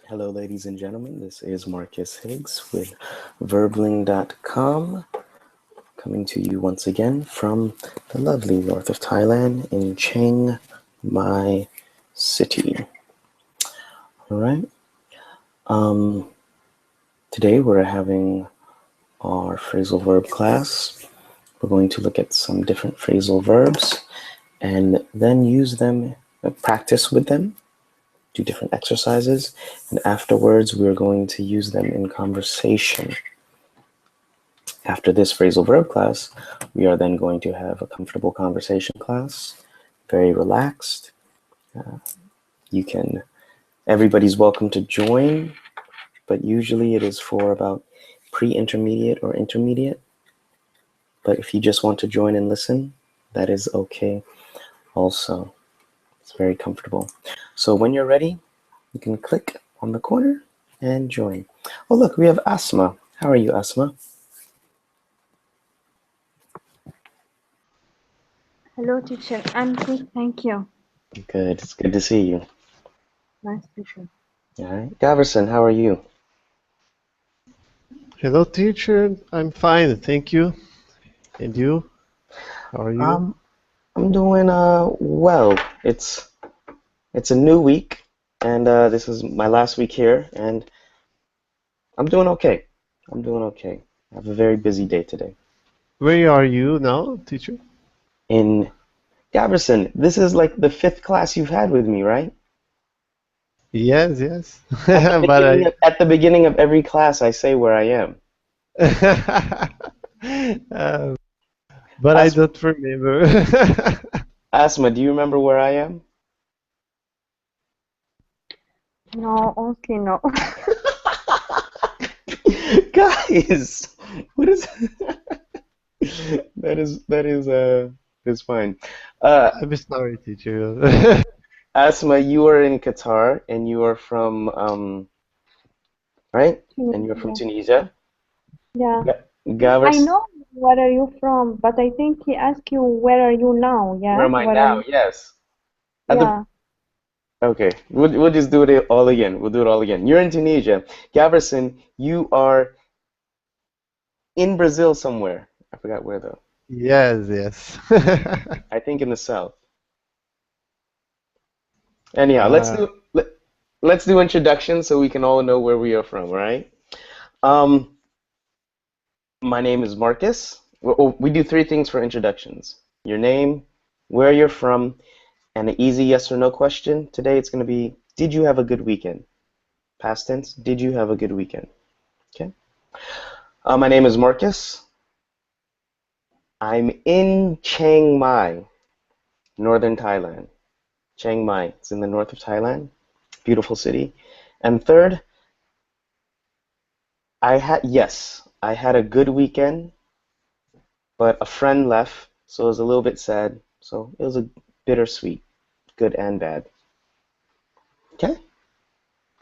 Hello, ladies and gentlemen. This is Marcus Higgs with Verbling.com, coming to you once again from the lovely north of Thailand in Chiang Mai City. All right. Today we're having our phrasal verb class. We're going to look at some different phrasal verbs and then use them, practice with them, do different exercises, and afterwards we're going to use them in conversation. After this phrasal verb class, we are then going to have a comfortable conversation class, very relaxed. Everybody's welcome to join, but usually it is for about pre-intermediate or intermediate. But if you just want to join and listen, that is okay also. It's very comfortable. So when you're ready, you can click on the corner and join. Oh, look, we have Asma. How are you, Asma? Hello, teacher. I'm good, thank you. Good. It's good to see you. Nice to see you. All right. Gaverson, how are you? Hello, teacher. I'm fine, thank you. And you? How are you? I'm doing well. It's a new week, and this is my last week here, and I'm doing okay. I'm doing okay. I have a very busy day today. Where are you now, teacher? In Gaverson, this is like the 5th class you've had with me, right? Yes, yes. At the beginning of every class, I say where I am. But I don't remember. Asma, do you remember where I am? No, honestly, no. Guys, what is that's fine. I'm sorry, teacher. Asma, you are in Qatar and you are from right? And you're from Tunisia. Yeah. I Gavers, know where are you from, but I think he asked you where are you now, where yeah? am I Where are now? you? Yes. Yeah. Okay, we'll just do it all again. We'll do it all again. You're in Tunisia. Gaverson, you are in Brazil somewhere. I forgot where though. Yes, yes. I think in the south. Anyhow, Uh, let's do introductions so we can all know where we are from, all right? Um, my name is Marcus. We do 3 things for introductions. Your name, where you're from, and an easy yes or no question. Today it's going to be, did you have a good weekend? Past tense, did you have a good weekend? Okay. My name is Marcus. I'm in Chiang Mai, northern Thailand. Chiang Mai, it's in the north of Thailand. Beautiful city. And third, I had a good weekend, but a friend left, so it was a little bit sad. So it was a bittersweet, good and bad. Okay?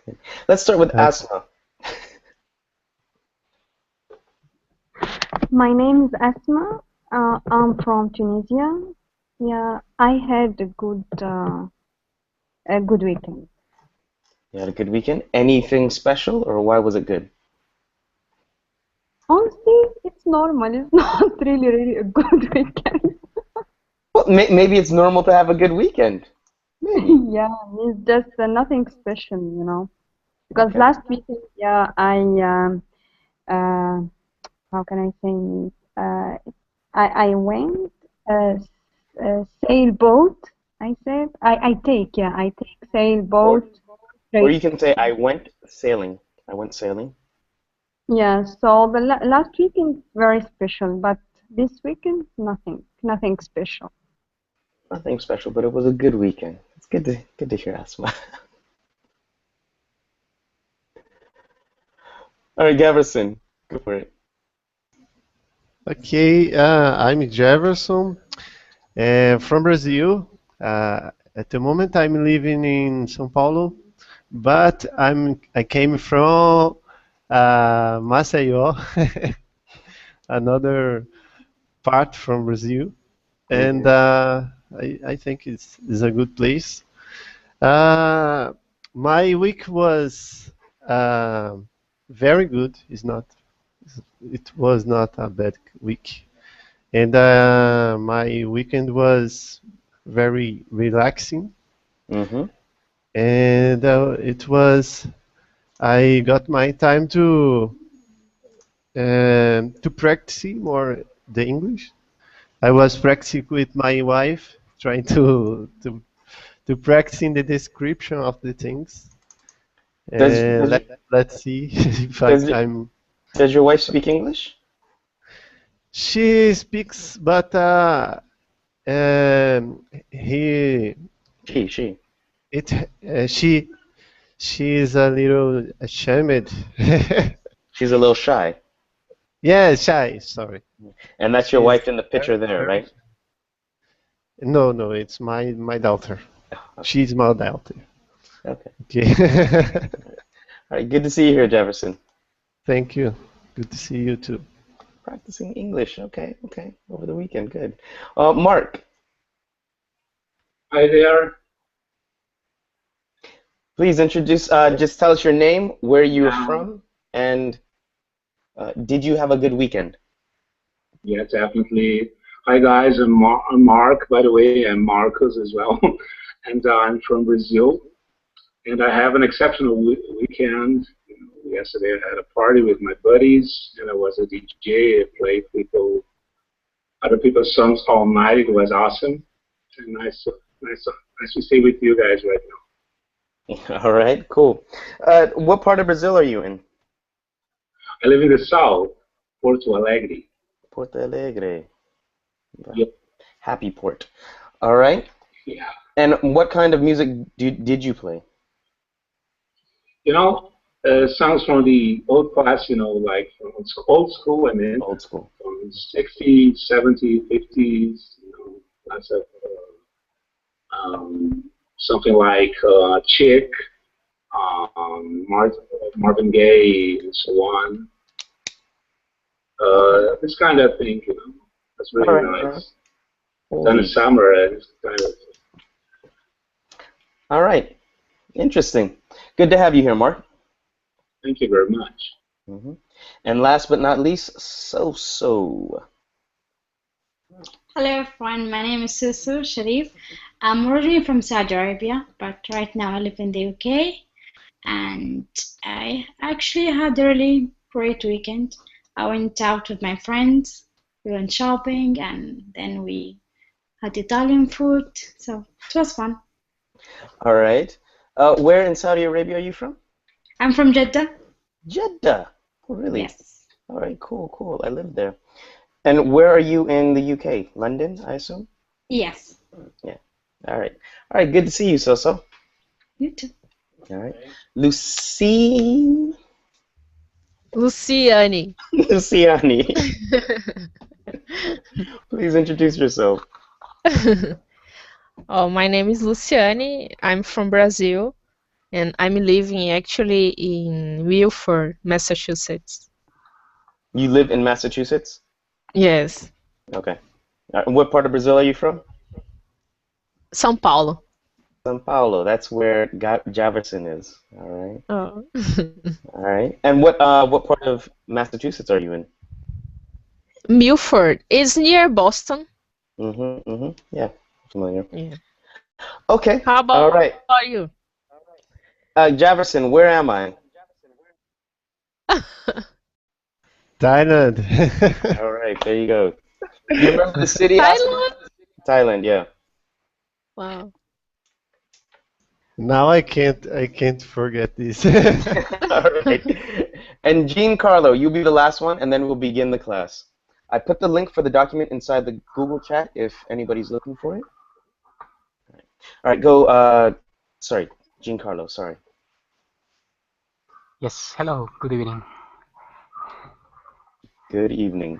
Good. Let's start with okay. Asma. My name is Asma. I'm from Tunisia. Yeah, I had a good weekend. You had a good weekend? Anything special, or why was it good? Honestly, it's normal. It's not really a good weekend. Well, maybe it's normal to have a good weekend. Maybe. Yeah, it's just nothing special, you know. Because Okay. last weekend, yeah, uh, how can I say it? I went sailboat. I take Or sailboat or trip. you can say I went sailing. I went sailing. Yeah, so the la last weekend very special, but this weekend nothing special. Nothing special, but it was a good weekend. It's good to hear, Asma. All right, Gaverson, go for it. Okay, I'm Jefferson, from Brazil. At the moment, I'm living in São Paulo, but I came from Maceió, another part from Brazil, and Mm-hmm. I think it's a good place. Uh, my week was very good. It was not a bad week, and my weekend was very relaxing, Mm-hmm. and it was. I got my time to practice more the English. I was practicing with my wife, trying to practicing the description of the things. Does And does let's see if does I'm. does your wife speak English? She speaks, but he She. it she is a little ashamed. She's a little shy. Yeah, shy. Sorry, And that's your she's wife in the very picture there, very. right? No, it's my daughter. Okay. She's my daughter. Okay. Okay. All right. Good to see you here, Jefferson. Thank you. Good to see you too. Practicing English. Okay. Okay. Over the weekend. Good. Mark, Hi there. please introduce. Just tell us your name, where you're Yeah, from, and did you have a good weekend? yeah, definitely. Hi guys, I'm Mark, by the way, and Marcos as well, and I'm from Brazil, and I have an exceptional weekend. Yesterday I had a party with my buddies, and I was a DJ. I played other people's songs all night. It was awesome, and nice to stay with you guys right now. All right. Cool. What part of Brazil are you in? I live in the south, Porto Alegre. Porto Alegre. Yep. Happy Port. All right. Yeah. And what kind of music did you play? You know, songs from the old class, like from old school and then Old school. from 60s, 70s, 50s, lots of something like Chick, Marvin Gaye, and so on. Okay. This kind of thing, that's All really right. All right. nice. Done in Oldies. summer, and it's kind of. All right. Interesting. Good to have you here, Mark. Thank you very much. hmm And last but not least, So. Hello everyone, my name is Susu Sharif. I'm originally from Saudi Arabia, but right now I live in the UK and I actually had a really great weekend. I went out with my friends, we went shopping and then we had Italian food, so it was fun. All right. Where in Saudi Arabia are you from? I'm from Jeddah. Jeddah. Oh, really? Yes. All right. Cool. Cool. I live there. And where are you in the UK? London, I assume? Yes. Yeah. All right. All right. Good to see you, So. You too. All right. Lucy. Luciane. Luciani. Please introduce yourself. Oh, my name is Luciane. I'm from Brazil, and I'm living actually in Wilford, Massachusetts. You live in Massachusetts? Yes, Okay. What part of Brazil are you from? São Paulo. São Paulo. That's where Jefferson is. All right. Oh. All right. And what part of Massachusetts are you in? Milford is near Boston. Yeah, familiar. Yeah. Okay. How All about right. you? Jefferson, where am I? Thailand. All right. There you go. You remember the city? Thailand? Thailand. Yeah. Wow. Now I can't forget this. All right. And Giancarlo, you'll be the last one, and then we'll begin the class. I put the link for the document inside the Google chat if anybody's looking for it. All right, go. Sorry, Giancarlo. Sorry. Yes, hello, good evening. Good evening.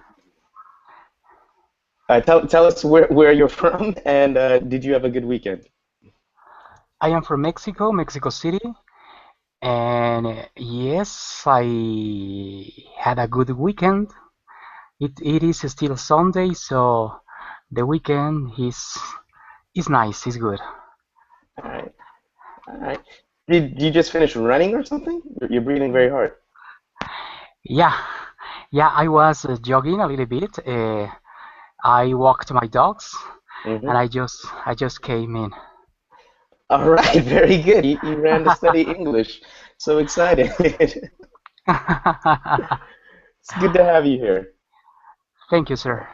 Tell us where you're from, and did you have a good weekend? I am from Mexico, Mexico City, and yes, I had a good weekend. It is still Sunday, so the weekend is nice, is good. All right. All right. Did you just finish running or something? You're breathing very hard. Yeah, yeah, I was jogging a little bit. I walked my dogs, Mm-hmm. and I just came in. All right, very good. You ran to study English. So excited. It's good to have you here. Thank you, sir.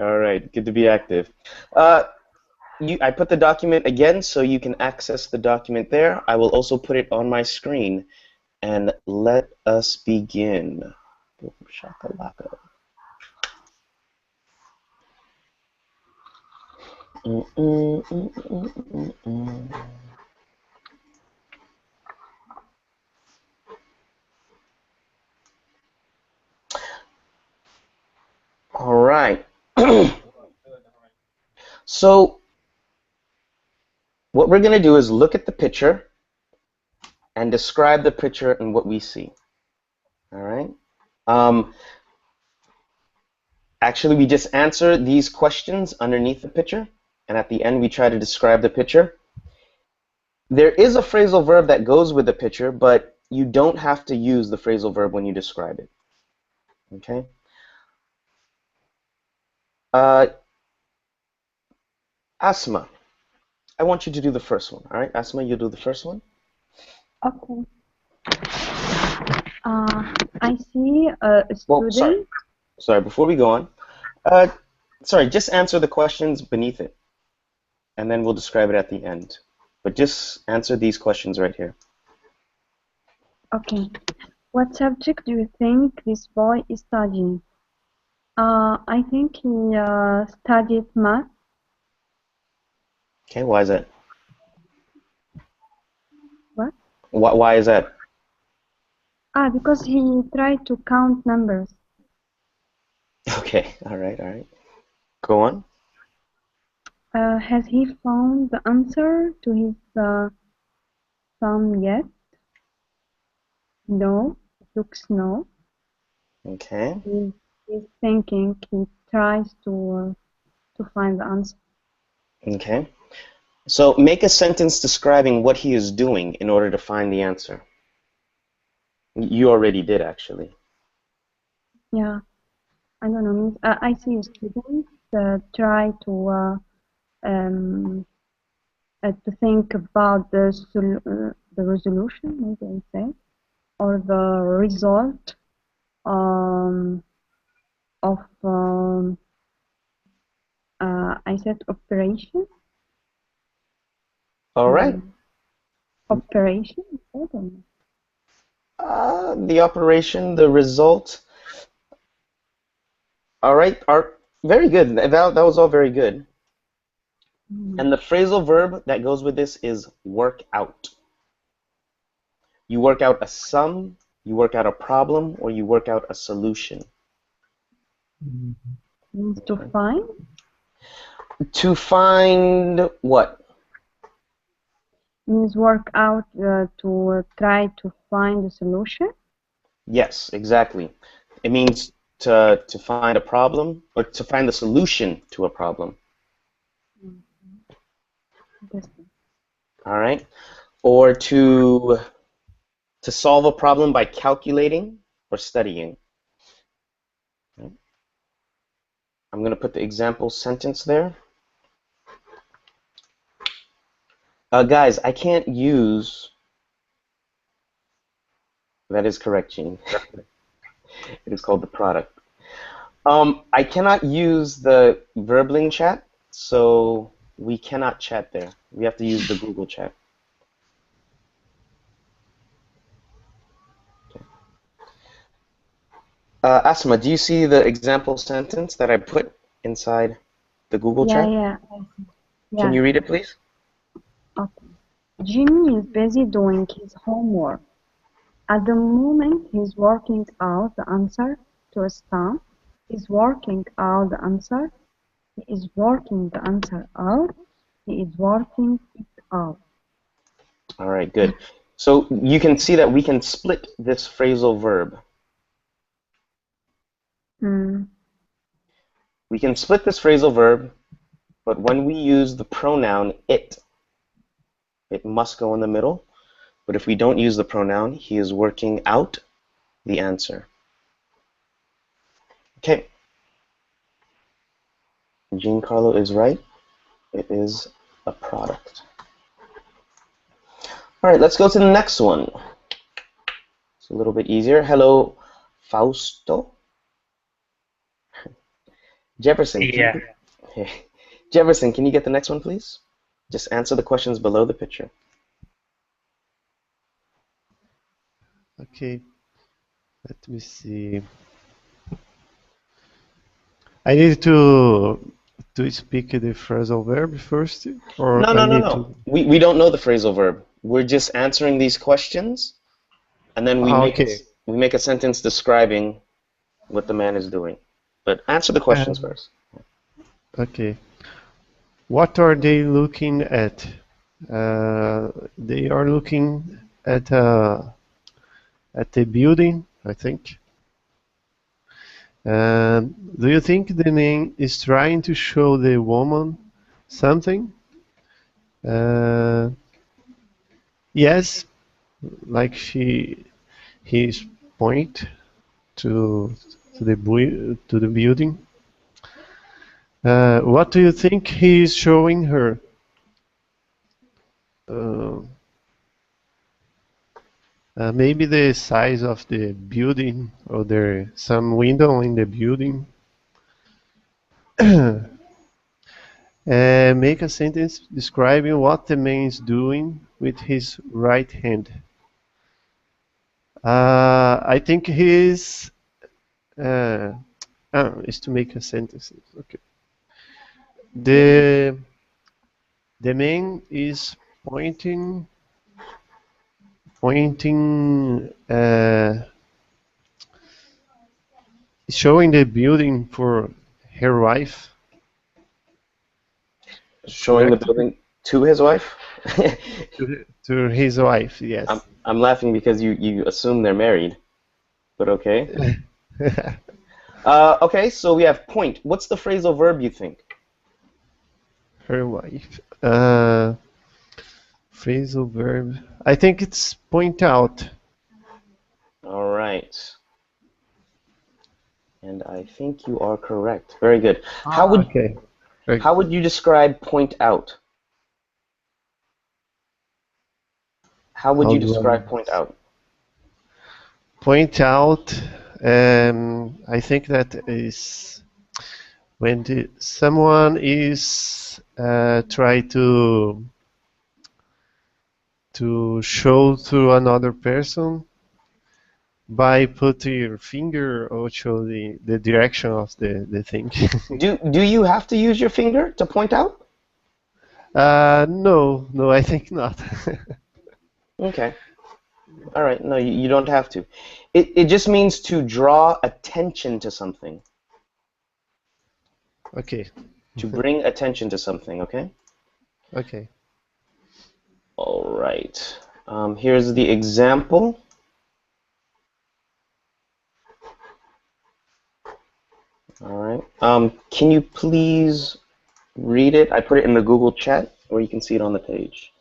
All right, good to be active. I put the document again so you can access the document there. I will also put it on my screen. And let us begin. Boom, shakalaka. Mm. All right. So what we're going to do is look at the picture and describe the picture and what we see. All right. Actually, we just answer these questions underneath the picture, and at the end we try to describe the picture. There is a phrasal verb that goes with the picture, but you don't have to use the phrasal verb when you describe it. Okay. Asma, I want you to do the first one. All right, Asma, you do the first one. Okay. I see a Well, student. sorry. Before we go on, sorry. Just answer the questions beneath it, and then we'll describe it at the end. But just answer these questions right here. Okay. What subject do you think this boy is studying? I think he studied math. Okay, why is that? What? Why is that? Because he tried to count numbers. Okay, all right. Go on. Has he found the answer to his sum yet? No. It looks no. Okay. He's thinking. He tries to find the answer. Okay. So make a sentence describing what he is doing in order to find the answer. You already did, actually. Yeah. I don't know. I see a student try to think about the resolution, maybe I say, or the result of I said operation. All right. Operation. I don't know. The operation, the result. All right. Very good. That was all very good. And the phrasal verb that goes with this is work out. You work out a sum, you work out a problem, or you work out a solution. Means to find. To find what? Means work out to try to find a solution. Yes, exactly. It means to find a problem or to find the solution to a problem. All right. Or to solve a problem by calculating or studying. Okay. I'm going to put the example sentence there. Guys, I can't use. That is correct, Gene. It is called the product. I cannot use the Verbling chat, so we cannot chat there. We have to use the Google chat. Okay. Asma, do you see the example sentence that I put inside the Google chat? Yeah. Can you read it, please? Okay. Jimmy is busy doing his homework. At the moment, he's working out the answer to a sum. He's working out the answer. He is working the answer out. He is working it out. All right, good. So you can see that we can split this phrasal verb. We can split this phrasal verb, but when we use the pronoun it must go in the middle. But if we don't use the pronoun, he is working out the answer. Okay. Giancarlo is right. It is a product. All right, let's go to the next one. It's a little bit easier. Hello, Fausto. Jefferson. Yeah. Jefferson, can you get the next one, please? Just answer the questions below the picture. Okay. Let me see. I need to speak the phrasal verb first, or No, I no, no, need no. to. We don't know the phrasal verb. We're just answering these questions, and then we Okay. make a sentence describing what the man is doing. But answer the questions first. Okay. What are they looking at? They are looking at a building, I think. Do you think the man is trying to show the woman something? Yes, like he's point to the building. What do you think he is showing her? Uh, maybe the size of the building, or there some window in the building. Make a sentence describing what the man is doing with his right hand. I think he's is to make a sentence. Okay. The man is pointing showing the building for her wife. Showing the Correct? building to his wife? To his wife, yes. I'm laughing because you assume they're married, but okay. Okay, so we have point. What's the phrasal verb you think? Her wife. Phrasal verb. I think it's point out. All right. And I think you are correct. Very good. How Okay. would you describe point out? How would you describe point out? Point out. I think that is when someone is try to show to another person by putting your finger or show the direction of the thing. Do you have to use your finger to point out? No, I think not. Okay. All right. No, you don't have to. It just means to draw attention to something. Okay. To bring attention to something, okay? Okay. All right. Here's the example. All right. Can you please read it? I put it in the Google chat, or you can see it on the page.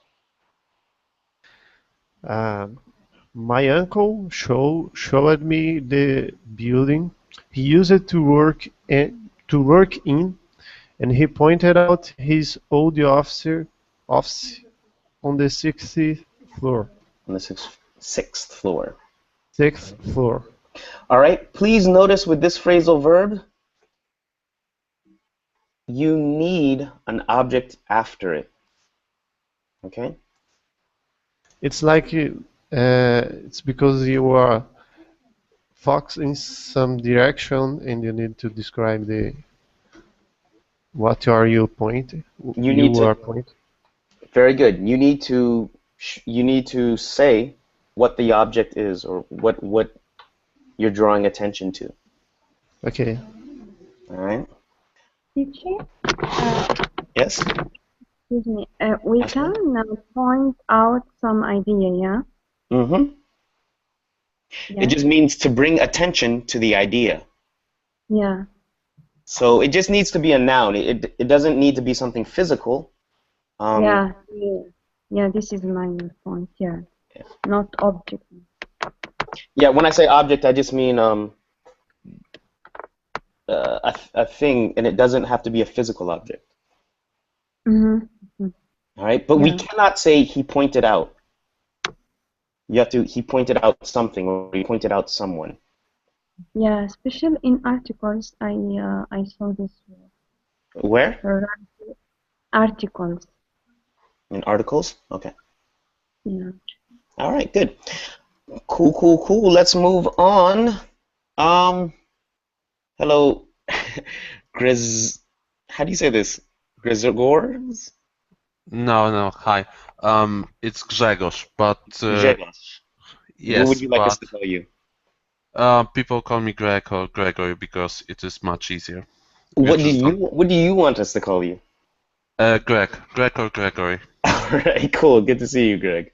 My uncle showed me the building he used to work in, and he pointed out his old office on the 60th floor. On the sixth floor. 6th floor. All right. Please notice with this phrasal verb, you need an object after it. Okay? It's like it's because you are focused in some direction and you need to describe what are you pointing. You are pointing. Very good. You need to say what the object is, or what you're drawing attention to. Okay. All right. Teacher, Yes. excuse me. We can point out some idea, yeah? Mm-hmm. Yeah. It just means to bring attention to the idea. Yeah. So it just needs to be a noun. It doesn't need to be something physical. Yeah. This is my point. Yeah. not object. Yeah, when I say object, I just mean a thing, and it doesn't have to be a physical object. Mm-hmm. All right, but we Yeah. cannot say he pointed out. You have to, he pointed out something, or he pointed out someone. Yeah, especially in articles, I saw this Where? articles. In articles? Okay. Yeah. All right, good. Cool, cool, cool. Let's move on. Hello, Gris. How do you say this? Grzegorz? No, hi. It's Grzegorz, but Grzegorz. What would yes, you like us but to call you? people call me Greg or Gregory because it is much easier. What do you want us to call you? Greg or Gregory. All right, cool. Good to see you, Greg.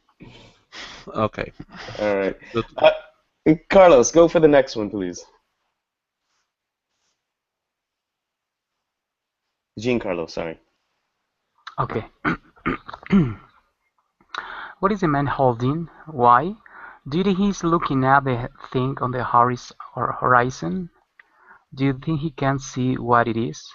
Okay. All right. Good. Carlos, go for the next one, please. Giancarlo, sorry. Okay. What is the man holding? Why? Do you think he's looking at the thing on the horizon? Do you think he can see what it is?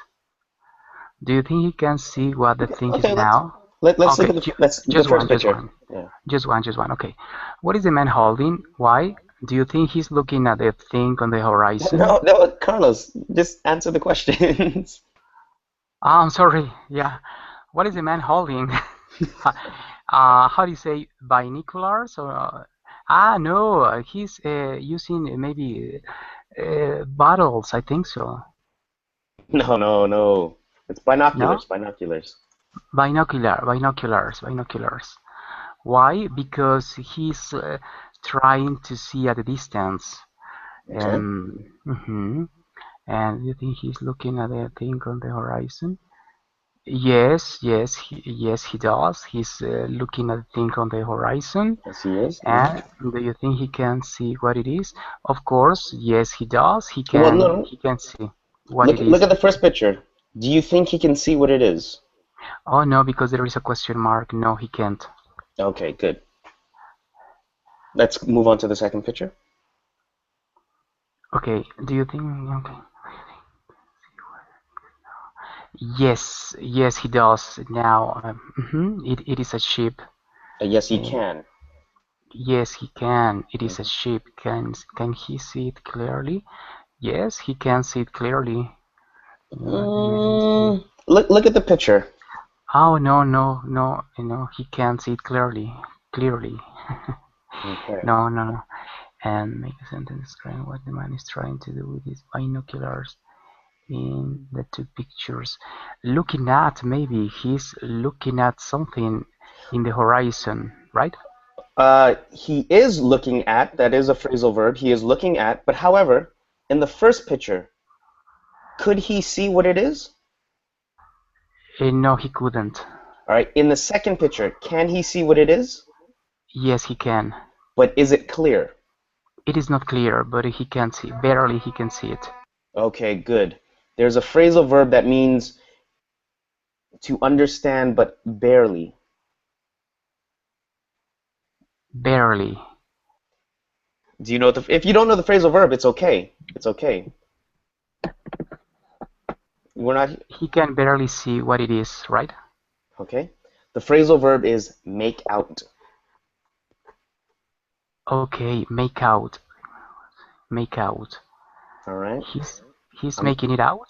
Do you think he can see what the thing is Okay, now? let's Okay, look at the just first one, just picture. one. Yeah. Just one. Okay. What is the man holding? Why? Do you think he's looking at the thing on the horizon? No, Carlos, just answer the questions. Ah, I'm sorry. Yeah. What is the man holding? How do you say binoculars? Or no, he's using maybe bottles. I think so. No. It's binoculars, No, binoculars. binoculars. Why? Because he's trying to see at a distance. Okay. And you think he's looking at the thing on the horizon? Yes, he does. He's looking at the thing on the horizon. Yes, he is. And do you think he can see what it is? Of course, yes, he does. He Well, can. no. He can see what it Look is. at the first picture. Do you think he can see what it is? Oh no, because there is a question mark. No, he can't. Okay, good. Let's move on to the second picture. Okay. Do you think? Okay. Yes, he does. Now, it is a sheep. Yes, he can. Yes, he can. It is a sheep. Can he see it clearly? Yes, he can see it clearly. Look at the picture. Oh no, he can't see it clearly. Okay. No. And make a sentence describing what the man is trying to do with his binoculars in the two pictures. Looking at, maybe he's looking at something in the horizon, right? He is looking at, that is a phrasal verb, he is looking at, but however, in the first picture, could he see what it is? No, he couldn't. All right, in the second picture, can he see what it is? Yes, he can. But is it clear? It is not clear, but he can see, barely he can see it. Okay, good. There's a phrasal verb that means to understand but barely. Barely. Do you know if you don't know the phrasal verb, it's okay. It's okay. We're not He can barely see what it is, right? okay. The phrasal verb is make out. Okay, make out. All right. He's making it out.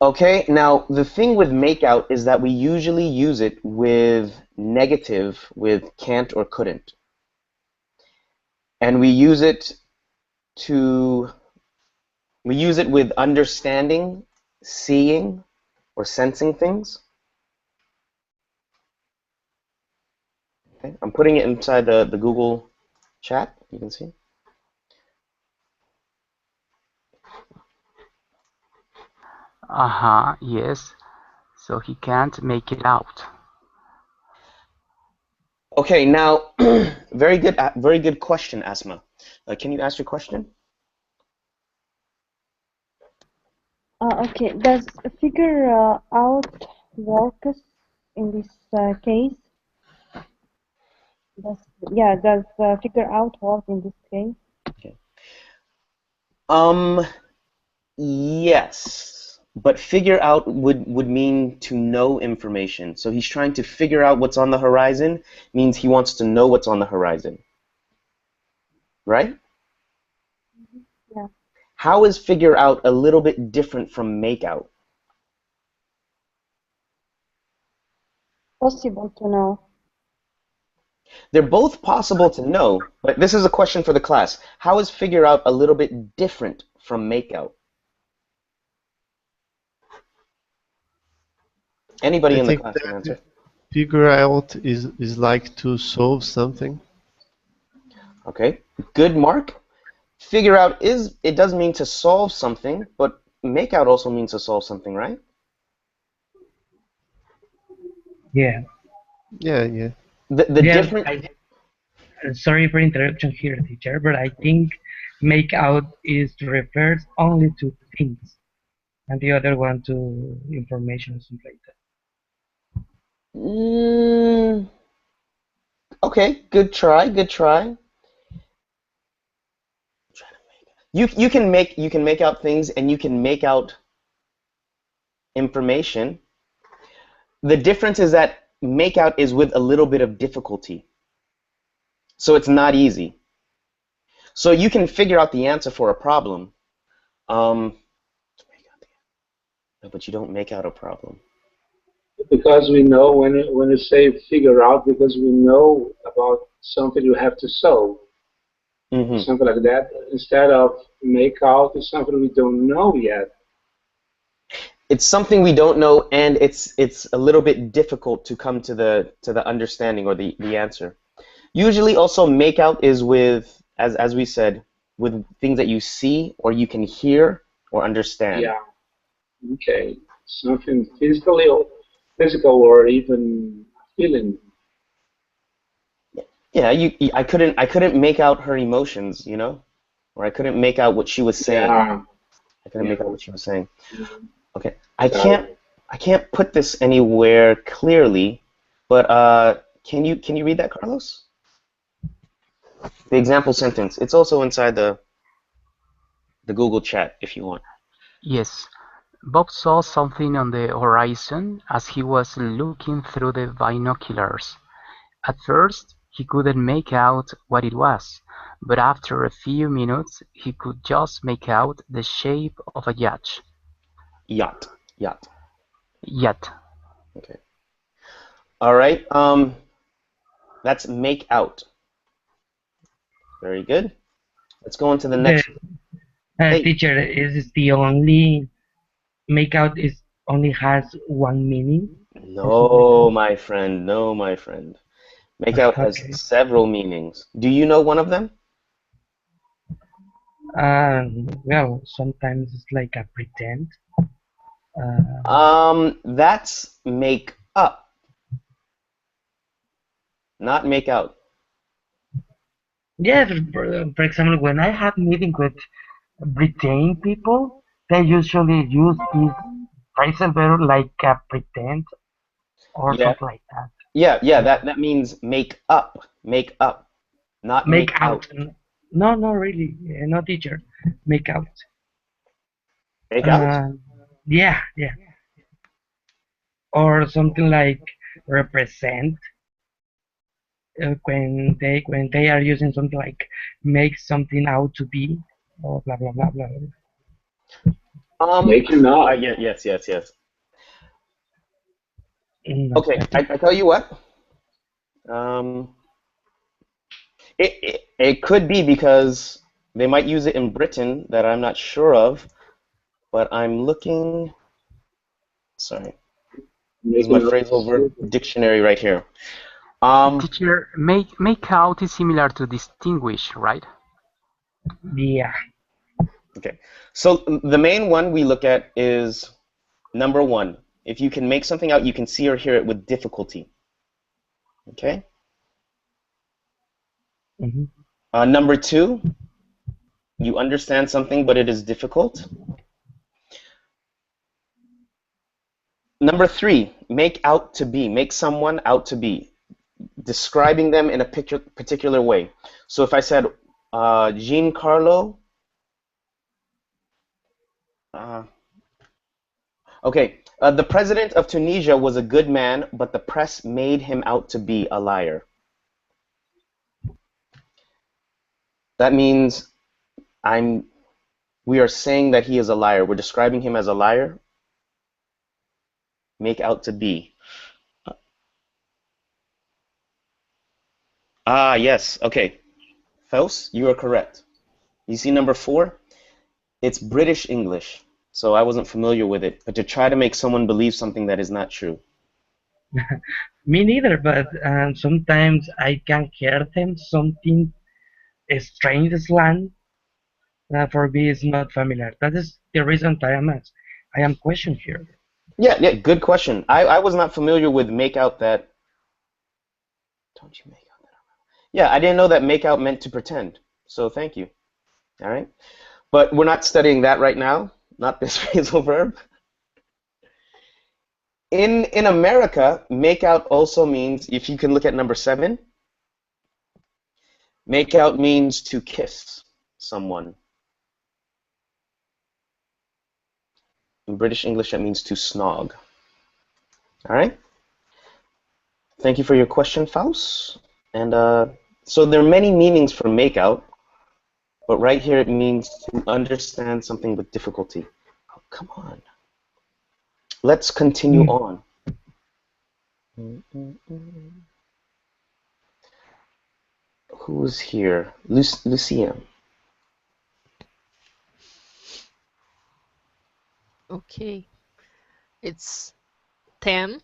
Okay, now the thing with make out is that we usually use it with negative, with can't or couldn't. And we use it with understanding, seeing, or sensing things. Okay, I'm putting it inside the Google chat, you can see. Yes. So he can't make it out. Okay, now, very good question, Asma. Can you ask your question? Okay. Does figure out works in this case? Does figure out work in this case? Okay. Yes, but figure out would mean to know information. So he's trying to figure out what's on the horizon, means he wants to know what's on the horizon. Right? Yeah. How is figure out a little bit different from make out? Possible to know. They're both possible to know, but this is a question for the class. How is figure out a little bit different from make out? Anybody I in the think class can that answer. figure out is like to solve something. Okay, good, Mark. Figure out it does mean to solve something, but make out also means to solve something, right? Yeah. Yeah, yeah. The Yeah. different. Sorry for interruption here, teacher, but I think make out is refers only to things, and the other one to information or something like that. Okay, good try, good try. You can make out things and you can make out information. The difference is that make out is with a little bit of difficulty. So it's not easy. So you can figure out the answer for a problem. No, but you don't make out a problem. Because we know when you say figure out, because we know about something you have to solve, something like that. Instead of make out, is something we don't know yet. It's something we don't know, and it's a little bit difficult to come to the understanding or the answer. Usually, also make out is with, as we said, with things that you see or you can hear or understand. Yeah. Okay. Something physical or even feeling. Yeah, I couldn't make out her emotions, or I couldn't make out what she was saying. Yeah. I couldn't make out what she was saying. Mhm. Okay, I can't put this anywhere clearly, but can you read that, Carlos? The example sentence. It's also inside the Google chat if you want. Yes. Bob saw something on the horizon as he was looking through the binoculars. At first, he couldn't make out what it was, but after a few minutes, he could just make out the shape of a yacht. Yacht. Yacht. Okay. All right. That's make out. Very good. Let's go on to the next. Hey. Teacher, is the only make out is only has one meaning or something No, like my friend. No, my friend. Make that? out has Okay. several meanings. Do you know one of them? Well, sometimes it's like a pretend. That's make up, not make out. Yeah, for example, when I have meeting with Britain people, they usually use this phrasal verb like pretend or Yeah, something like that. yeah. That means make up, not Make make out. out. No, no, really, no teacher. Make out. Make out? Uh, yeah, yeah. Or something like represent. When they are using something like make something out to be or blah blah blah blah. Making up. Yes. No, Okay, I tell you what. Um, it could be because they might use it in Britain that I'm not sure of, but I'm looking. Sorry, this is my Making up. phrasal verb dictionary right here. Teacher, make out is similar to distinguish, right? yeah. Okay, so the main one we look at is number one. If you can make something out, you can see or hear it with difficulty. Okay. Mm-hmm. Number two, you understand something, but it is difficult. Number three, make out to be. Make someone out to be. describing them in a particular way. So if I said Giancarlo, okay, the president of Tunisia was a good man, but the press made him out to be a liar. That means we are saying that he is a liar. We're describing him as a liar. Make out to be. Ah, yes. Okay. Faust, you are correct. You see number 4? It's British English. So I wasn't familiar with it. But to try to make someone believe something that is not true. Me neither, but sometimes I can hear them something strange slang for me is not familiar. That is the reason I am questioned here. Yeah, good question. I was not familiar with make out that. Don't you make out that? Yeah, I didn't know that make out meant to pretend. So thank you. All right. But we're not studying that right now, not this phrasal verb. In America, make out also means, if you can look at number 7, make out means to kiss someone. In British English, that means to snog. All right. Thank you for your question, Faust. And so there are many meanings for make out, but right here it means to understand something with difficulty. Oh, come on. Let's continue on. Who's here? Lucia. Okay. It's 10.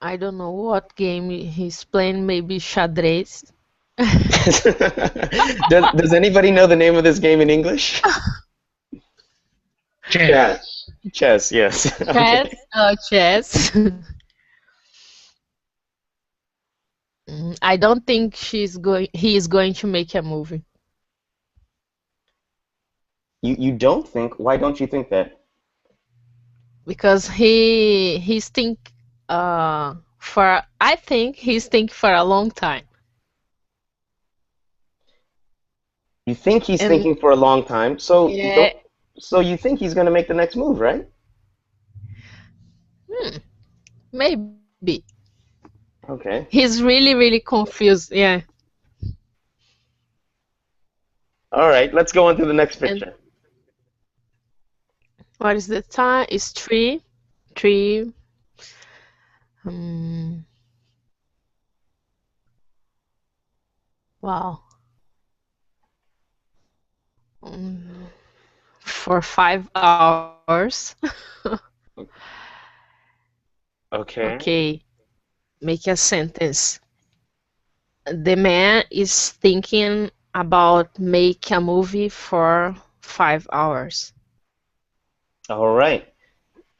I don't know what game he's playing, maybe xadrez. Does anybody know the name of this game in English? Chess. Chess, yes. Chess. Okay. Chess. I don't think he is going to make a movie. You don't think? Why don't you think that? Because he's think I think he's thinking for a long time. You think he's thinking for a long time, so yeah. So you think he's going to make the next move, right? Maybe. Okay. He's really confused. Yeah. All right, let's go on to the next picture. What is the time? It's 3. 3. Wow. For 5 hours. Okay. Okay. Make a sentence. The man is thinking about make a movie for 5 hours. All right.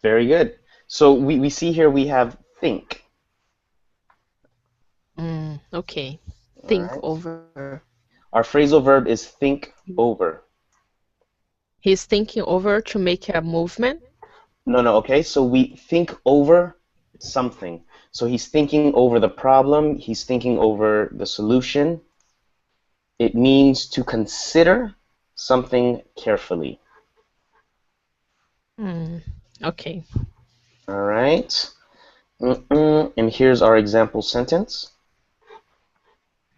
Very good. So we see here we have think. Okay. Think over. Our phrasal verb is think over. He's thinking over to make a movement? No, okay. So we think over something. So he's thinking over the problem. He's thinking over the solution. It means to consider something carefully. Okay. All right. And here's our example sentence.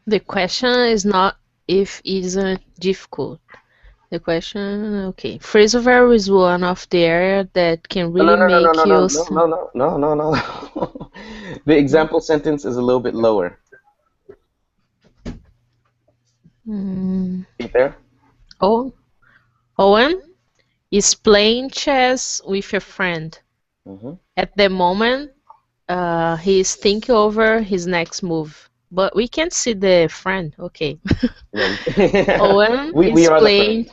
The question is not if it isn't difficult. The question, okay. Phrasal verb is one of the area that can really make you... No. The example sentence is a little bit lower. See there? Owen is playing chess with a friend. At the moment, he is thinking over his next move. But we can't see the friend. Okay. Owen is playing...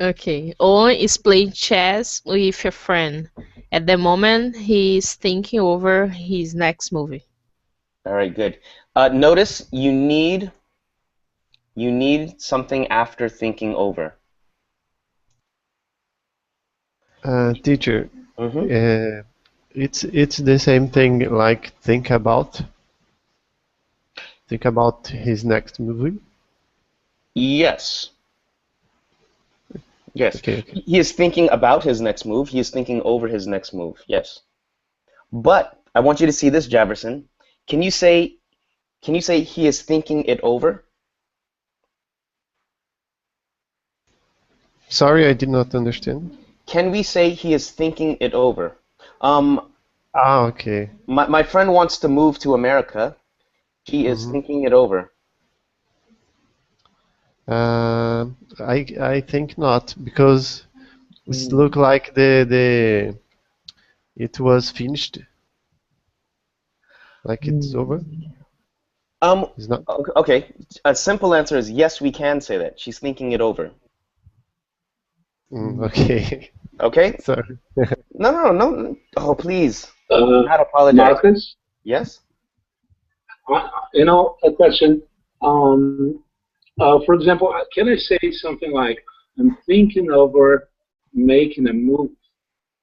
Okay. Owen is playing chess with a friend. At the moment, he is thinking over his next movie. All right, good. Notice you need something after thinking over. Teacher, It's the same thing like think about. Think about his next movie. Yes. Yes. Okay. He is thinking about his next move. He is thinking over his next move. Yes. But I want you to see this, Javerson. Can you say he is thinking it over? Sorry, I did not understand. Can we say he is thinking it over? Okay. My friend wants to move to America. He is thinking it over. I think not, because it look like it was finished, like it's over. It's not. Okay. A simple answer is yes, we can say that. She's thinking it over. Okay. Okay? Sorry. No. Oh, please. Do not apologize. Marcus? Yes? A question. For example, can I say something like, I'm thinking over making a movement?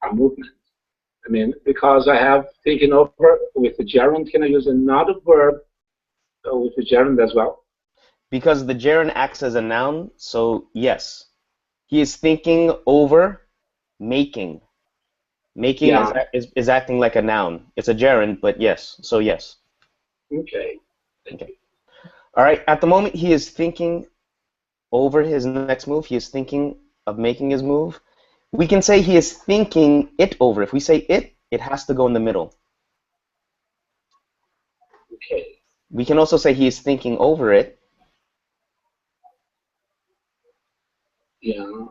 I mean, because I have thinking over with the gerund, can I use another verb with the gerund as well? Because the gerund acts as a noun, so yes. He is thinking over making. Making is acting like a noun. It's a gerund, but yes. So yes. Okay. Okay. All right. At the moment, he is thinking over his next move. He is thinking of making his move. We can say he is thinking it over. If we say it, it has to go in the middle. Okay. We can also say he is thinking over it. Yeah.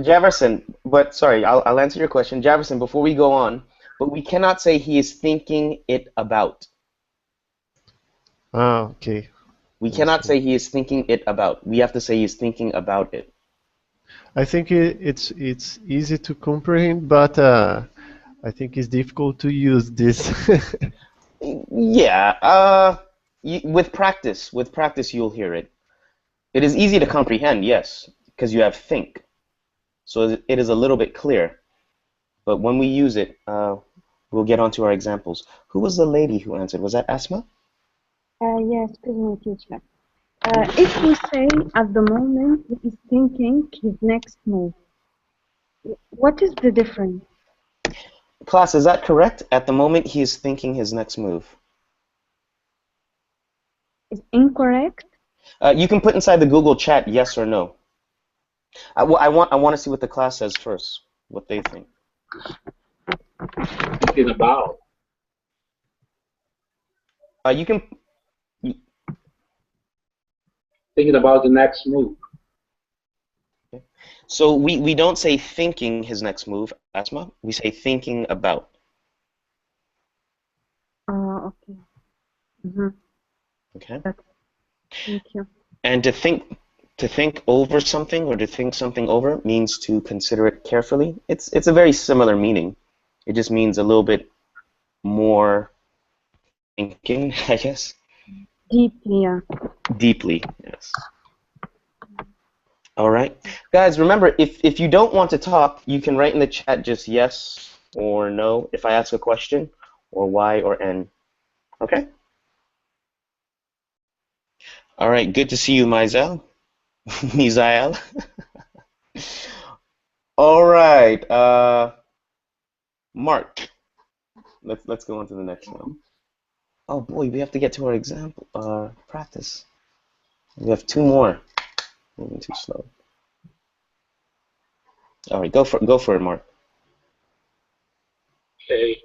Jefferson, but sorry, I'll answer your question. Jefferson, before we go on, but we cannot say he is thinking it about. Okay. We cannot say he is thinking it about. We have to say he's thinking about it. I think it's easy to comprehend, but I think it's difficult to use this. Yeah. With practice, you'll hear it. It is easy to comprehend, yes, because you have think. So it is a little bit clear. But when we use it, we'll get onto our examples. Who was the lady who answered? Was that Asma? Yes, excuse me, teacher. If we say at the moment he is thinking his next move, what is the difference? Class, is that correct? At the moment, he is thinking his next move. Is incorrect? You can put inside the Google chat yes or no. I want to see what the class says first, what they think. Thinking about. You can. Thinking about the next move. Okay. So we don't say thinking his next move, Asma. We say thinking about. Okay. Okay. Thank you. And to think over something or to think something over means to consider it carefully. It's a very similar meaning. It just means a little bit more thinking, I guess. Deeply, yeah. Deeply, yes. All right. Guys, remember, if you don't want to talk, you can write in the chat just yes or no if I ask a question, or Y or N. Okay? All right, good to see you, Mizael. Mizael. All right, Mark. Let's go on to the next one. Oh boy, we have to get to our example practice. We have two more. Moving too slow. All right, go for it, Mark. Okay.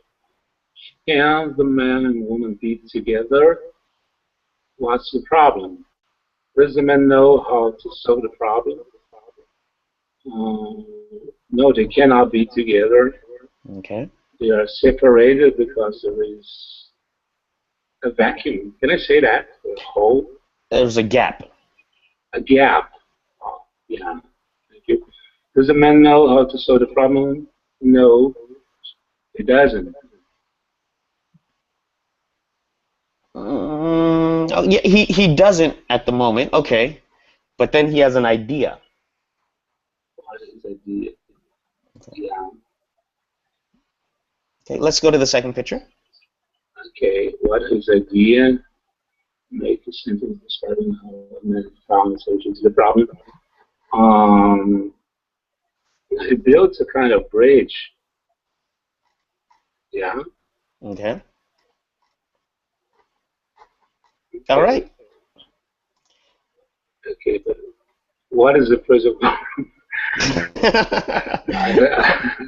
Can the man and woman be together? What's the problem? Does the man know how to solve the problem? No, they cannot be together. Okay. They are separated because there is a vacuum. Can I say that? A hole? There's a gap. A gap. Oh, yeah. Thank you. Does the man know how to solve the problem? No, he doesn't. Oh, yeah, he doesn't at the moment. Okay, but then he has an idea. What is the idea? Yeah. Okay, let's go to the second picture. Okay, what is idea? Make a sentence describing how a man found a solution to the problem. He built a kind of bridge. Yeah. Okay. All right. Okay, but what is the Phrasal verb?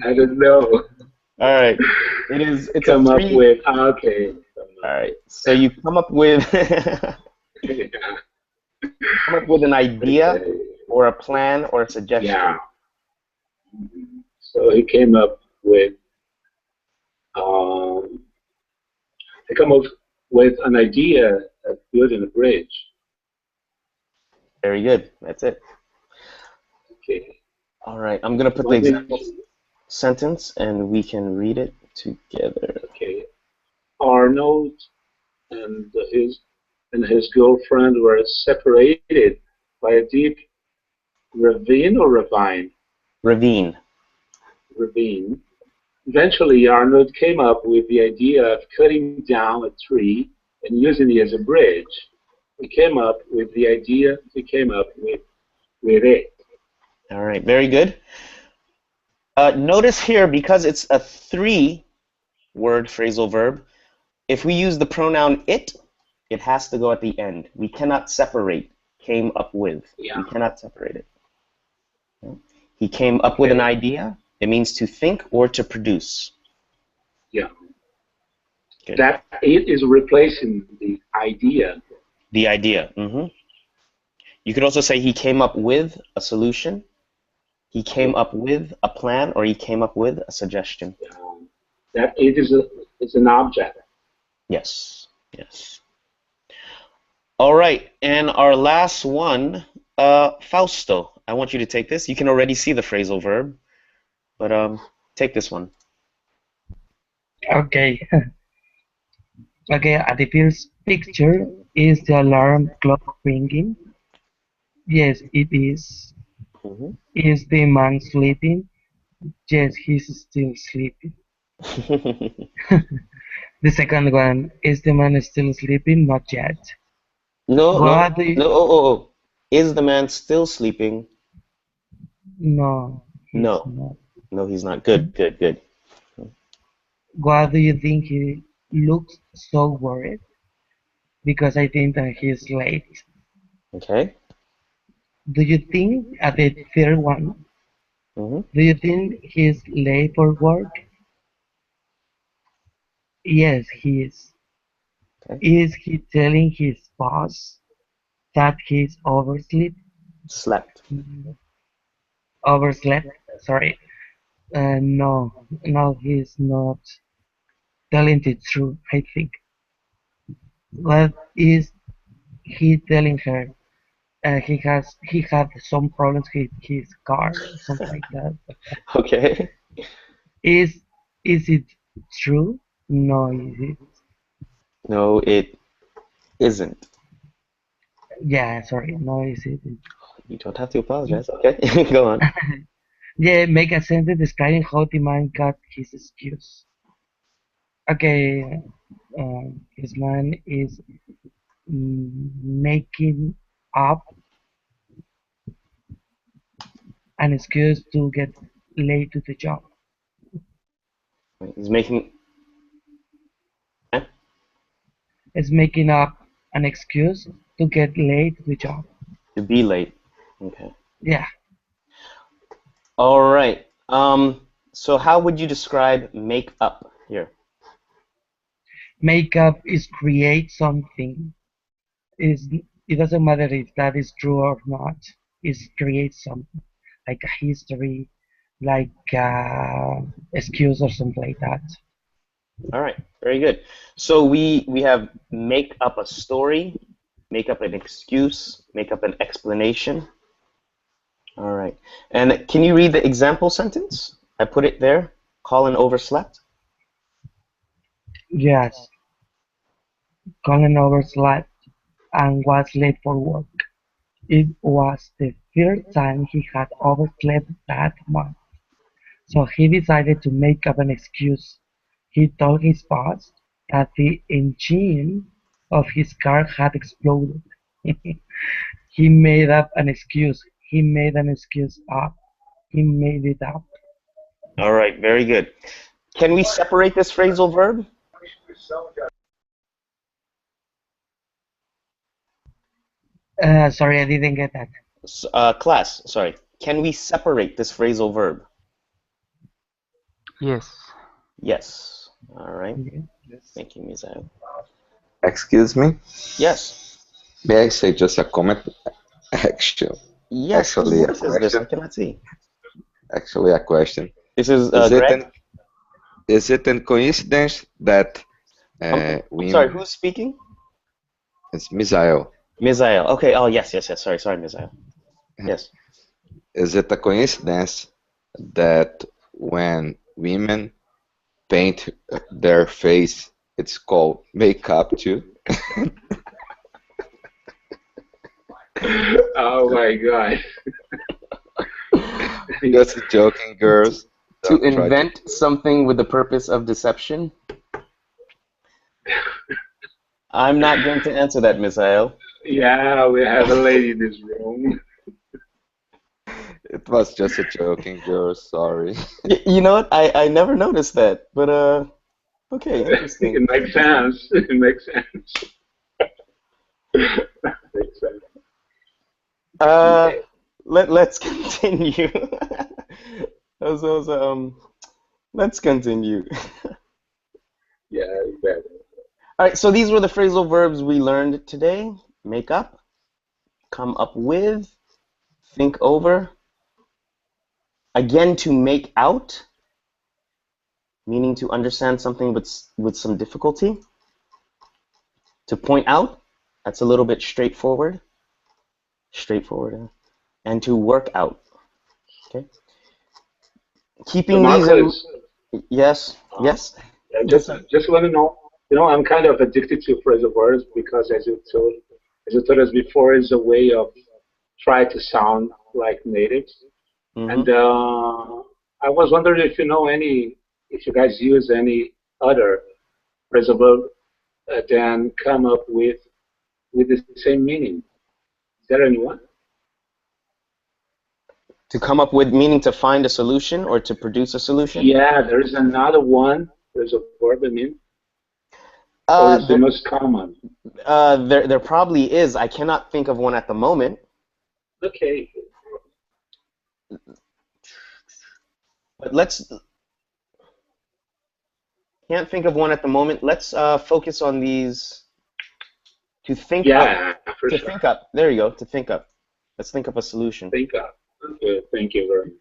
I don't know. All right. It's Come a up three. with okay. All right. So you come up with Yeah. come up with an idea Okay. or a plan or a suggestion. Yeah. So he came up with he come up with an idea of building a bridge. Very good. That's it. Okay. All right. I'm gonna put the example sentence and we can read it together. Okay. Arnold and his girlfriend were separated by a deep ravine or ravine. Ravine. Ravine. Eventually, Arnold came up with the idea of cutting down a tree and using it as a bridge. He came up with the idea. He came up with it. All right. Very good. Notice here, because it's a three-word phrasal verb, if we use the pronoun it has to go at the end. We cannot separate came up with. Yeah. We cannot separate it. He came up with an idea. It means to think or to produce. Yeah. Good. That it is replacing the idea. The idea. You could also say he came up with a solution. He came up with a plan, or he came up with a suggestion. That it is an object. Yes. Yes. All right, and our last one, Fausto. I want you to take this. You can already see the phrasal verb, but take this one. Okay. Okay, at the first picture is the alarm clock ringing. Yes, it is. Is the man sleeping? Yes, he's still sleeping. The second one, is the man still sleeping? Not yet. No. Oh. Is the man still sleeping? No, he's No. not. No, he's not. Good. Why do you think he looks so worried? Because I think that he's late. Okay. Do you think, at the third one, do you think he's late for work? Yes, he is. Okay. Is he telling his boss that he's Slept. Overslept? Sorry. No, he's not telling the truth, I think. What is he telling her? He had some problems with his car, something like that. Okay. Is it true? No, is it? No, it isn't. Yeah, sorry, no, is it? You don't have to apologize. Okay, go on. Yeah, make a sentence describing how the man got his excuse. Okay, his man is making up an excuse to get late to the job. He's making. Is making up an excuse to get late to the job. To be late. Okay. Yeah. All right. So how would you describe make up here? Make up is create something. It doesn't matter if that is true or not. It's create something like a history, like excuse or something like that. All right. Very good. So we have make up a story, make up an excuse, make up an explanation. All right. And can you read the example sentence? I put it there. Colin overslept. Yes. Colin overslept and was late for work. It was the third time he had overslept that month, so he decided to make up an excuse He told his boss that the engine of his car had exploded. He made up an excuse. He made an excuse up. He made it up. All right, very good. Can we separate this phrasal verb? Sorry, I didn't get that. Class, sorry. Can we separate this phrasal verb? Yes. Yes. All right. Yes. Thank you, Misael. Excuse me? Yes. May I say just a comment? Yes. Actually, a Whose voice is this? I question. cannot see. Actually, a question. This is Is it Greg. an coincidence that I'm we? sorry. Who's speaking? It's Misael. Misael. Okay. Oh, yes. Sorry, Misael. Yes. Is it a coincidence that when women paint their face, it's called makeup too? Oh my God. Just joking, girls. To Don't try invent something with the purpose of deception? I'm not going to answer that, Misael. Yeah, we have a lady in this room. It was just a joking, girls. Sorry. You know what? I never noticed that, but okay, interesting. It makes sense. It makes sense. Makes sense. Let's continue. Let's continue. Yeah, better. All right, so these were the phrasal verbs we learned today. Make up, come up with, think over. Again, to make out, meaning to understand something with some difficulty. To point out, that's a little bit straightforward. And to work out. Okay. Keeping So these Marcos, in, yes. yeah, just want to know. I'm kind of addicted to phrasal verbs because, as you told us before, is a way of try to sound like natives. And I was wondering if if you guys use any other phrasal verb than come up with the same meaning. Is there anyone? To come up with, meaning to find a solution or to produce a solution? Yeah, there is another one. There's a verb, or is the most common? There probably is. I cannot think of one at the moment. Okay. But can't think of one at the moment. Let's focus on these. To think up. Yeah, for sure. Think up. There you go. To think up. Let's think of a solution. Think up. Okay, thank you very much.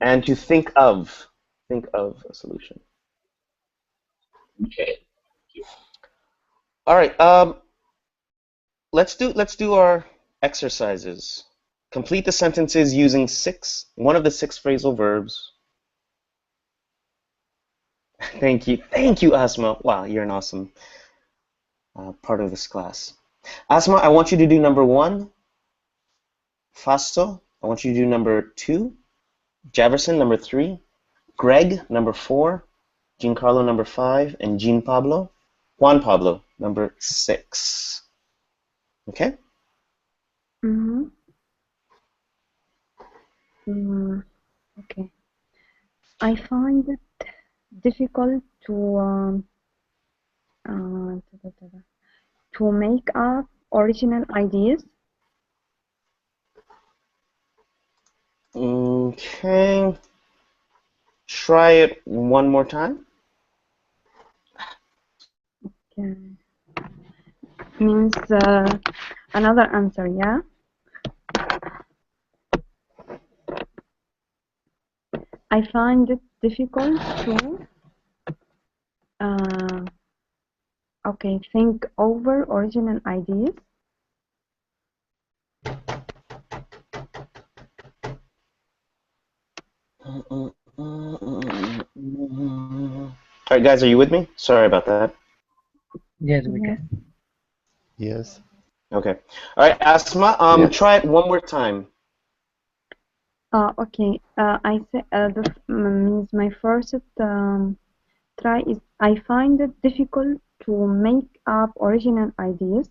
And to think of. Think of a solution. Okay. All right. Let's do our exercises. Complete the sentences using one of the 6 phrasal verbs. Thank you, Asma. Wow, you're an awesome part of this class. Asma, I want you to do number 1. Fasto, I want you to do number 2. Jefferson, number 3. Greg, number 4. Giancarlo, number 5. And Juan Pablo, number 6. Okay? Okay. I find it difficult to make up original ideas. Okay. Try it one more time. Okay. Means another answer, yeah? I find it difficult to think over original ideas. All right, guys, are you with me? Sorry about that. Yes, we can. Yes. Okay. All right, Asma, Yes. try it one more time. Okay. I say this means my first try is I find it difficult to make up original ideas.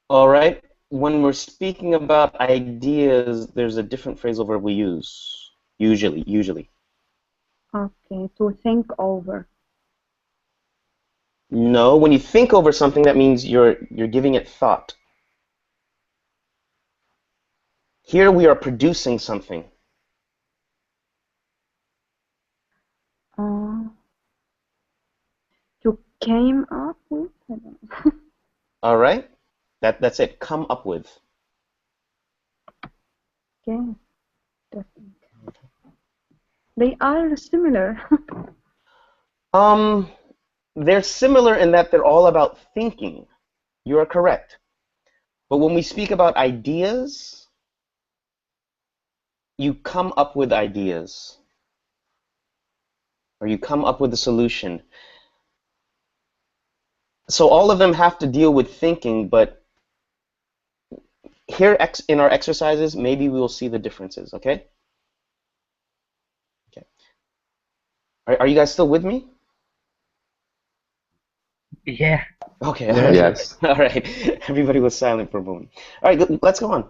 All right. When we're speaking about ideas, there's a different phrasal verb we use. Usually. Okay, to think over. No, when you think over something, that means you're giving it thought. Here we are producing something. To came up with. I don't know. All right. That's it. Come up with. Okay. They are similar. They're similar in that they're all about thinking. You are correct. But when we speak about ideas, you come up with ideas. Or you come up with a solution. So all of them have to deal with thinking, but here in our exercises, maybe we will see the differences, okay? Okay. Are you guys still with me? Yeah. Okay. Yeah. All right. Yes. All right. Everybody was silent for a moment. All right, let's go on.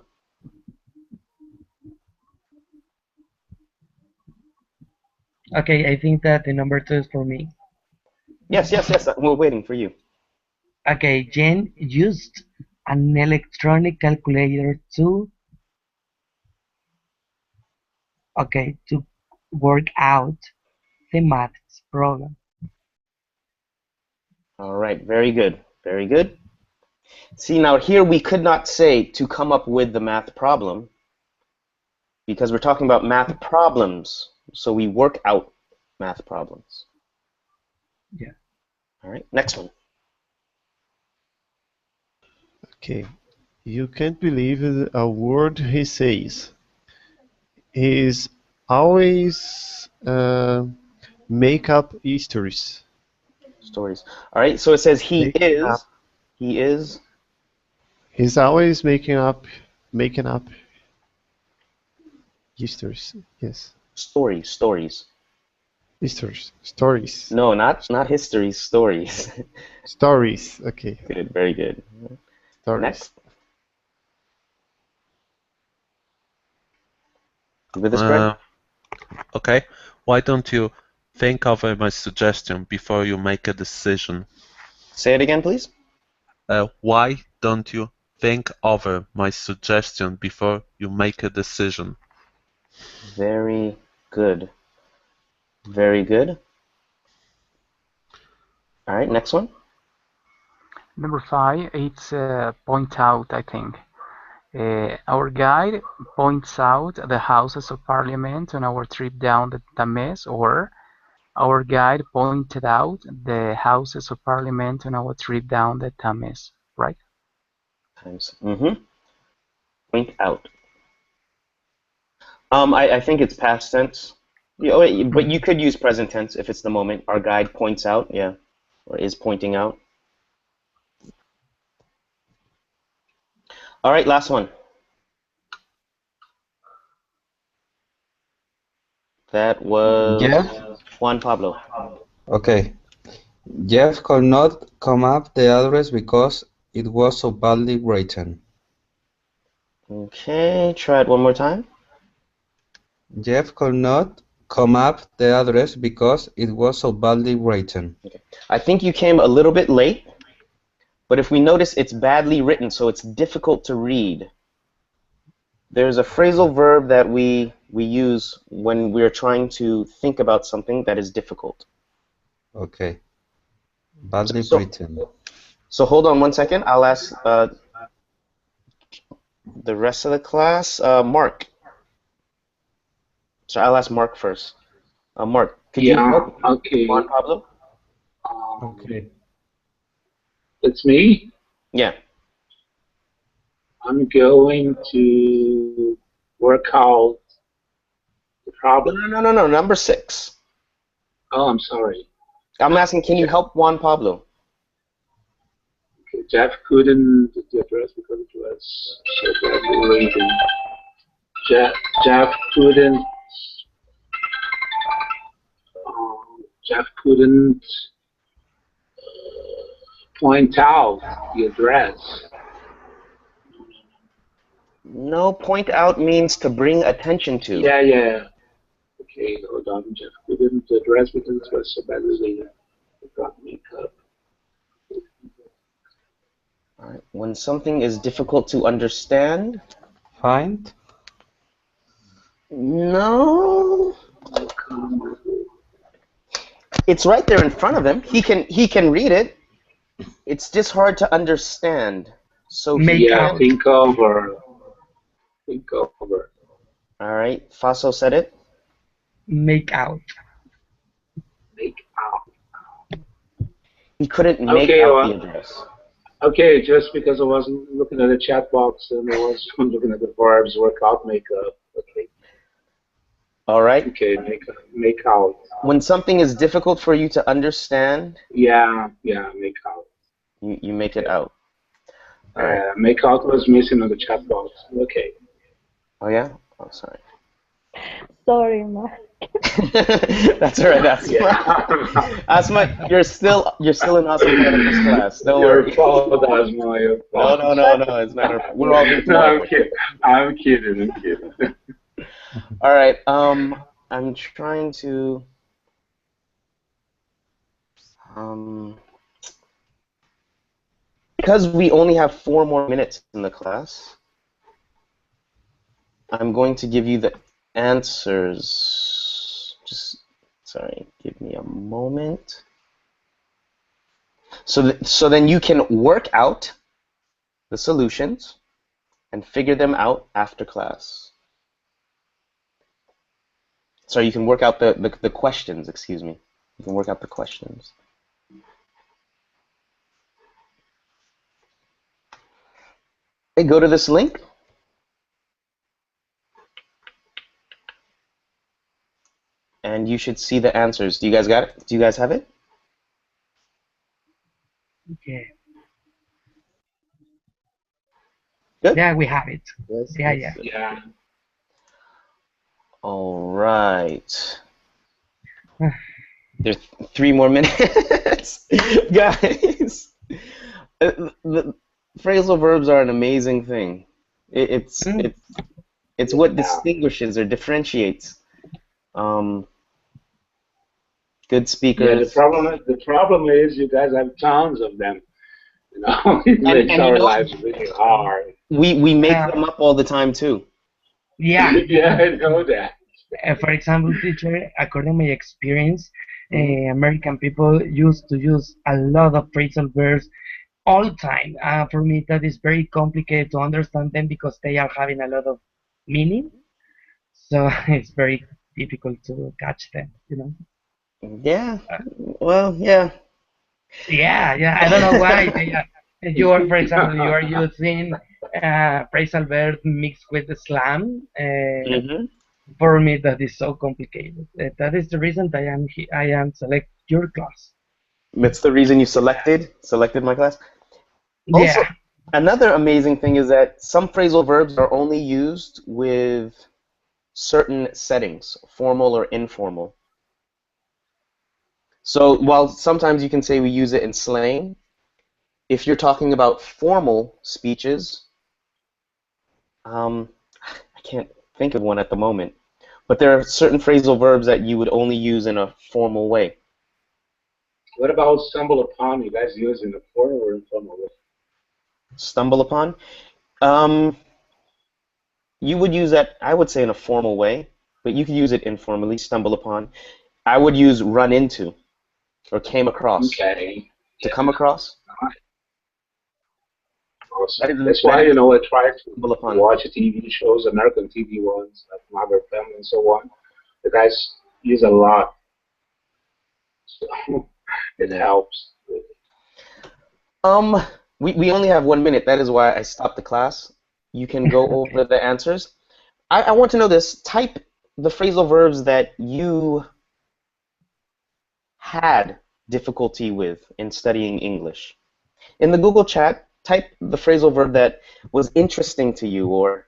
Okay, I think that the number 2 is for me. Yes. We're waiting for you. Okay, Jen used an electronic calculator to work out the maths problem. All right. Very good. Very good. See, now here we could not say to come up with the math problem because we're talking about math problems. So we work out math problems. Yeah. All right. Next one. Okay. You can't believe a word he says. He's always make up stories. Stories. All right. So it says he Making up. is. He is. He's always making up histories. Yes. Stories. Stories. No, not history. Stories. Stories. Okay. Good. Very good. Stories. Next. You with us, Greg? Okay. Why don't you think over my suggestion before you make a decision? Say it again, please. Why don't you think over my suggestion before you make a decision? Very good. Very good. All right, next one. Number 5, it's point out, I think. Our guide points out the Houses of Parliament on our trip down the Thames, or our guide pointed out the Houses of Parliament on our trip down the Thames, right? Times. Point out. I think it's past tense. But you could use present tense if it's the moment. Our guide points out, yeah, or is pointing out. All right, last one. That was Jeff? Juan Pablo. Okay. Jeff could not come up the address because it was so badly written. Okay, try it one more time. Jeff could not come up the address because it was so badly written. Okay. I think you came a little bit late, but if we notice, it's badly written, so it's difficult to read. There's a phrasal verb that we use when we're trying to think about something that is difficult. Okay. Badly So written. So hold on one second. I'll ask the rest of the class. Mark. So I'll ask Mark first. Mark, could you help okay. Juan Pablo? Okay. It's me. Yeah. I'm going to work out the problem. No. Number 6. Oh, I'm sorry. I'm asking, can you help Juan Pablo? Okay, Jeff couldn't get the address because it was so badly written. Jeff couldn't Jeff couldn't point out the address. No, point out means to bring attention to. Yeah, yeah. Okay, hold on. Jeff couldn't address because it was so badly got makeup. All right. When something is difficult to understand. Find. No. It's right there in front of him. He can read it. It's just hard to understand. So Make out. Think over. Think over. All right. Faso said it. Make out. Make out. He couldn't make out the address. Okay, just because I wasn't looking at the chat box and I was looking at the verbs, work out, make up. Okay. All right. Okay, make out. When something is difficult for you to understand. Yeah, make out. You make it out. All right. Make out was missing on the chat box. Okay. Oh yeah. Oh, sorry. Sorry, Mark. That's all right. Asma, you're still an awesome part of this class. Don't worry. Your fault, Asma. Your fault. No. It's not. We're all here together. I'm kidding. All right. I'm trying to. Because we only have 4 more minutes in the class, I'm going to give you the answers. Sorry, give me a moment. So then you can work out the solutions and figure them out after class. Sorry, you can work out the questions, excuse me. You can work out the questions. Okay, go to this link. And you should see the answers. Do you guys got it? Do you guys have it? Okay. Good? Yeah, we have it. Yes, Yeah. All right. There's 3 more minutes. Guys, the phrasal verbs are an amazing thing. It's what distinguishes or differentiates good speakers. Yeah, the problem is you guys have tons of them. You know, it makes our lives really hard. We make them up all the time too. Yeah. Yeah, I know that. For example, teacher, according to my experience, American people used to use a lot of phrasal verbs all the time. For me, that is very complicated to understand them because they are having a lot of meaning. So it's very difficult to catch them, you know. Yeah. Well, yeah. Yeah. I don't know why they are. You are, for example, you are using phrasal verb mixed with the slang. For me, that is so complicated. That is the reason that I am select your class. That's the reason you selected my class. Yeah. Also, another amazing thing is that some phrasal verbs are only used with certain settings, formal or informal. So while sometimes you can say we use it in slang, if you're talking about formal speeches, I can't think of one at the moment, but there are certain phrasal verbs that you would only use in a formal way. What about stumble upon? You guys use in a formal or informal way? Stumble upon? You would use that, I would say, in a formal way, but you could use it informally, stumble upon. I would use run into or came across. Okay. To come across? Awesome. That's why, I try to watch TV shows, American TV ones, like Mother Family and so on. The guys use a lot. So it helps. We only have 1 minute. That is why I stopped the class. You can go over the answers. I want to know this. Type the phrasal verbs that you had difficulty with in studying English. In the Google chat, type the phrasal verb that was interesting to you or,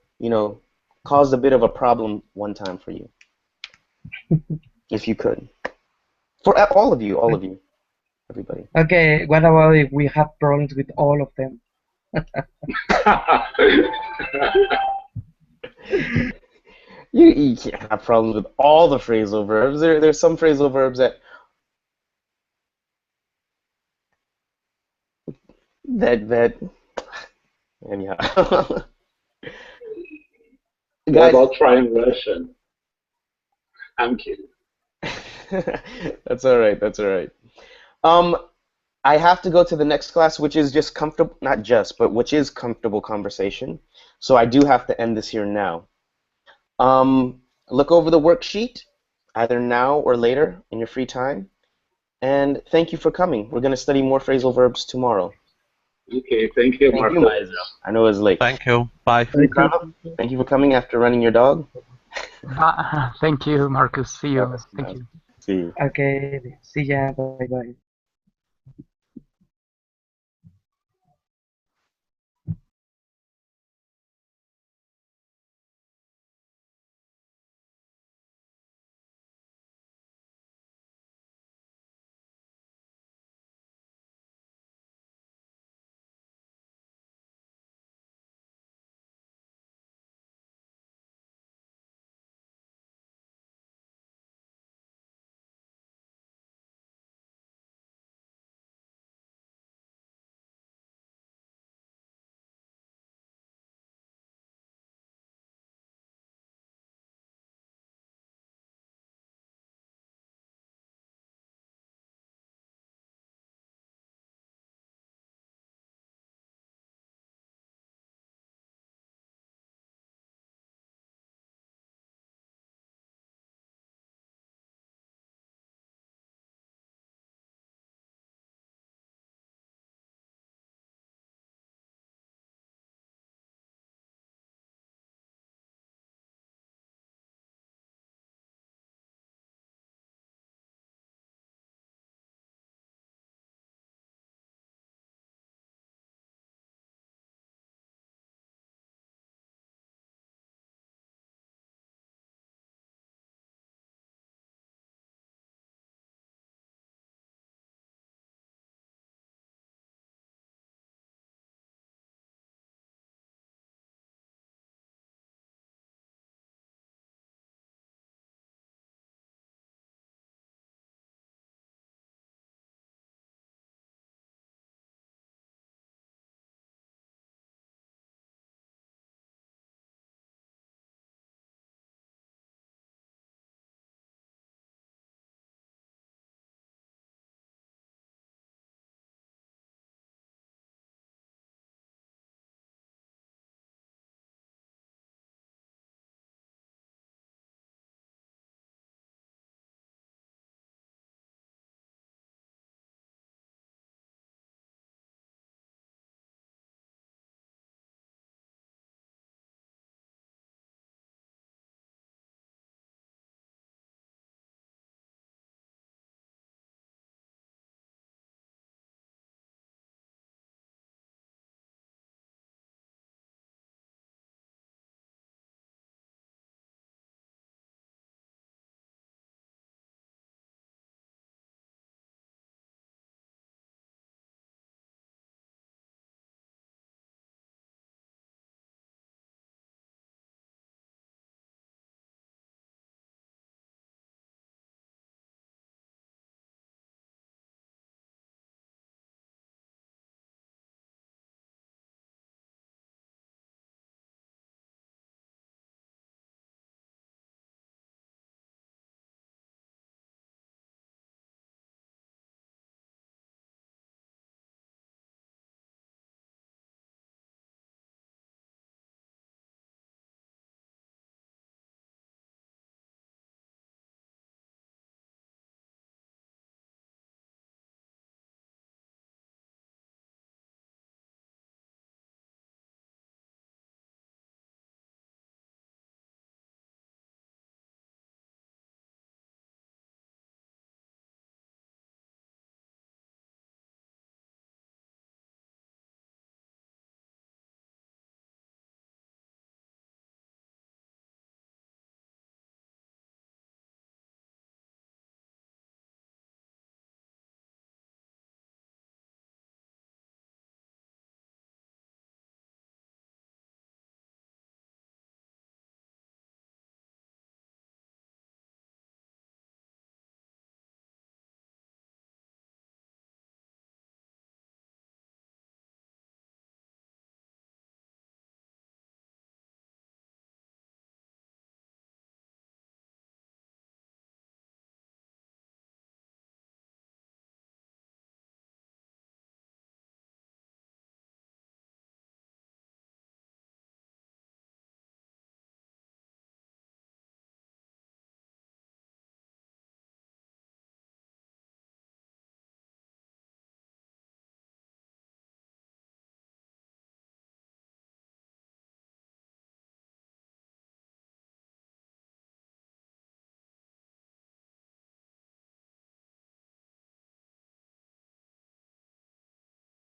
caused a bit of a problem one time for you. If you could. For all of you, everybody. Okay, what about if we have problems with all of them? You can't have problems with all the phrasal verbs. There's some phrasal verbs that anyhow. What Guys, about trying Russian? I'm kidding. that's all right. That's all right. I have to go to the next class, which is just comfortable, not just, but which is comfortable conversation. So I do have to end this here now. Look over the worksheet, either now or later in your free time. And thank you for coming. We're going to study more phrasal verbs tomorrow. Okay, thank you, Thank Marco. you, Maestro. I know it's late. Thank you. Bye. Thank you for coming after running your dog. Thank you, Marcus. See you. Thank you. See you. Okay, see ya. Bye bye.